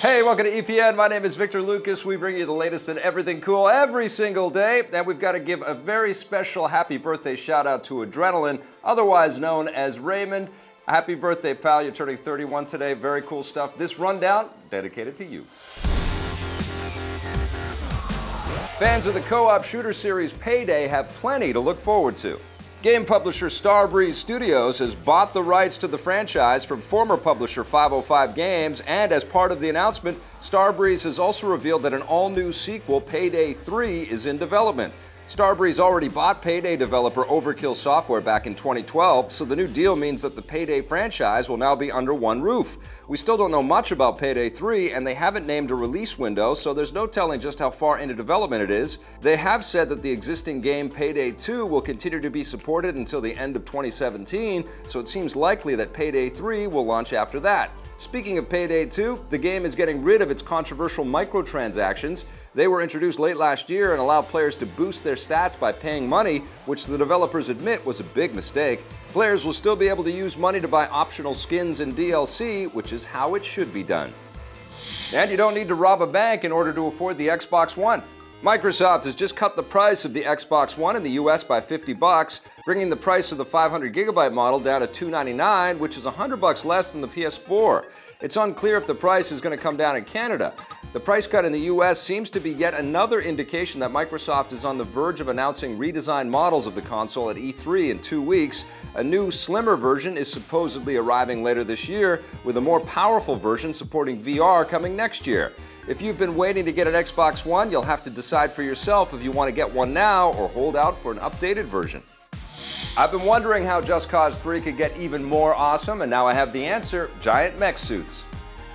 Hey, welcome to EPN. My name is Victor Lucas. We bring you the latest in everything cool every single day. And we've got to give a very special happy birthday shout out to Adrenaline, otherwise known as Raymond. Happy birthday, pal. You're turning 31 today. Very cool stuff. This rundown, dedicated to you. Fans of the co-op shooter series Payday have plenty to look forward to. Game publisher Starbreeze Studios has bought the rights to the franchise from former publisher 505 Games, and as part of the announcement, Starbreeze has also revealed that an all-new sequel, Payday 3, is in development. Starbreeze already bought Payday developer Overkill Software back in 2012, so the new deal means that the Payday franchise will now be under one roof. We still don't know much about Payday 3, and they haven't named a release window, so there's no telling just how far into development it is. They have said that the existing game Payday 2 will continue to be supported until the end of 2017, so it seems likely that Payday 3 will launch after that. Speaking of Payday 2, the game is getting rid of its controversial microtransactions. They were introduced late last year and allow players to boost their stats by paying money, which the developers admit was a big mistake. Players will still be able to use money to buy optional skins and DLC, which is how it should be done. And you don't need to rob a bank in order to afford the Xbox One. Microsoft has just cut the price of the Xbox One in the US by $50, bringing the price of the 500GB model down to $299, which is $100 less than the PS4. It's unclear if the price is going to come down in Canada. The price cut in the US seems to be yet another indication that Microsoft is on the verge of announcing redesigned models of the console at E3 in 2 weeks. A new, slimmer version is supposedly arriving later this year, with a more powerful version supporting VR coming next year. If you've been waiting to get an Xbox One, you'll have to decide for yourself if you want to get one now or hold out for an updated version. I've been wondering how Just Cause 3 could get even more awesome, and now I have the answer: giant mech suits.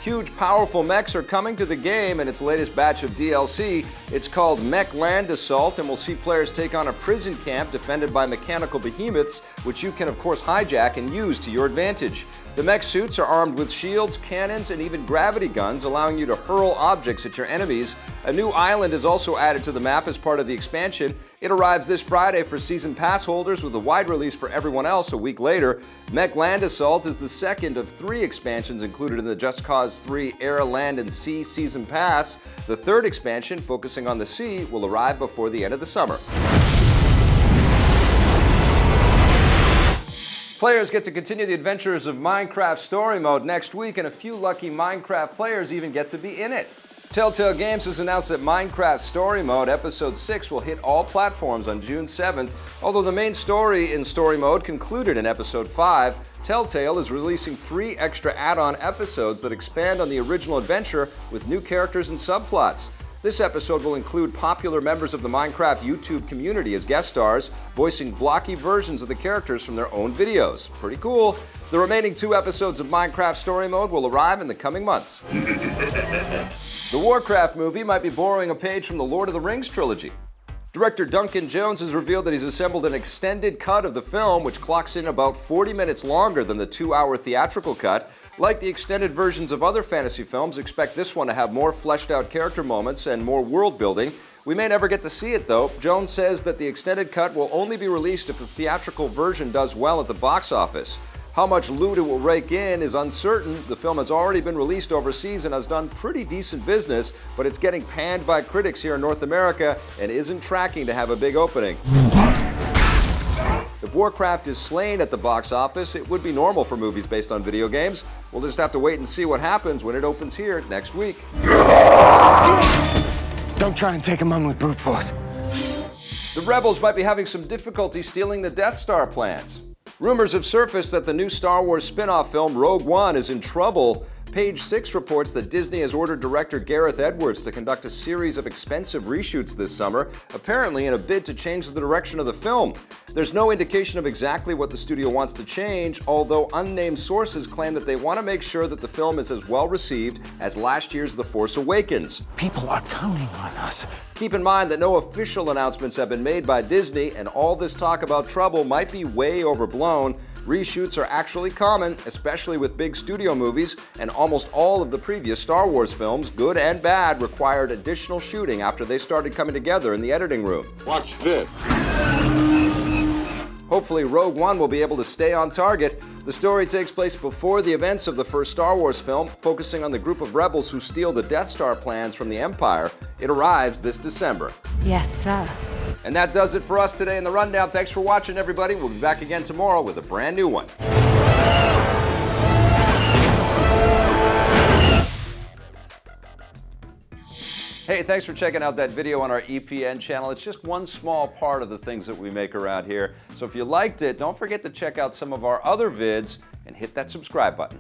Huge, powerful mechs are coming to the game in its latest batch of DLC. It's called Mech Land Assault, and will see players take on a prison camp defended by mechanical behemoths, which you can of course hijack and use to your advantage. The mech suits are armed with shields, cannons, and even gravity guns, allowing you to hurl objects at your enemies. A new island is also added to the map as part of the expansion. It arrives this Friday for Season Pass holders, with a wide release for everyone else a week later. Mech Land Assault is the second of 3 expansions included in the Just Cause 3 Air, Land, and Sea Season Pass. The third expansion, focusing on the sea, will arrive before the end of the summer. Players get to continue the adventures of Minecraft Story Mode next week, and a few lucky Minecraft players even get to be in it. Telltale Games has announced that Minecraft Story Mode Episode 6 will hit all platforms on June 7th. Although the main story in Story Mode concluded in Episode 5, Telltale is releasing 3 extra add-on episodes that expand on the original adventure with new characters and subplots. This episode will include popular members of the Minecraft YouTube community as guest stars, voicing blocky versions of the characters from their own videos. Pretty cool. The remaining 2 episodes of Minecraft Story Mode will arrive in the coming months. The Warcraft movie might be borrowing a page from the Lord of the Rings trilogy. Director Duncan Jones has revealed that he's assembled an extended cut of the film, which clocks in about 40 minutes longer than the 2-hour theatrical cut. Like the extended versions of other fantasy films, expect this one to have more fleshed out character moments and more world building. We may never get to see it though. Jones says that the extended cut will only be released if the theatrical version does well at the box office. How much loot it will rake in is uncertain. The film has already been released overseas and has done pretty decent business, but it's getting panned by critics here in North America and isn't tracking to have a big opening. If Warcraft is slain at the box office, it would be normal for movies based on video games. We'll just have to wait and see what happens when it opens here next week. Don't try and take him on with brute force. The rebels might be having some difficulty stealing the Death Star plans. Rumors have surfaced that the new Star Wars spin-off film Rogue One is in trouble. Page 6 reports that Disney has ordered director Gareth Edwards to conduct a series of expensive reshoots this summer, apparently in a bid to change the direction of the film. There's no indication of exactly what the studio wants to change, although unnamed sources claim that they want to make sure that the film is as well received as last year's The Force Awakens. People are counting on us. Keep in mind that no official announcements have been made by Disney, and all this talk about trouble might be way overblown. Reshoots are actually common, especially with big studio movies, and almost all of the previous Star Wars films, good and bad, required additional shooting after they started coming together in the editing room. Watch this. Hopefully, Rogue One will be able to stay on target. The story takes place before the events of the first Star Wars film, focusing on the group of rebels who steal the Death Star plans from the Empire. It arrives this December. Yes, sir. And that does it for us today in the Rundown. Thanks for watching, everybody. We'll be back again tomorrow with a brand new one. Hey, thanks for checking out that video on our EPN channel. It's just one small part of the things that we make around here. So if you liked it, don't forget to check out some of our other vids and hit that subscribe button.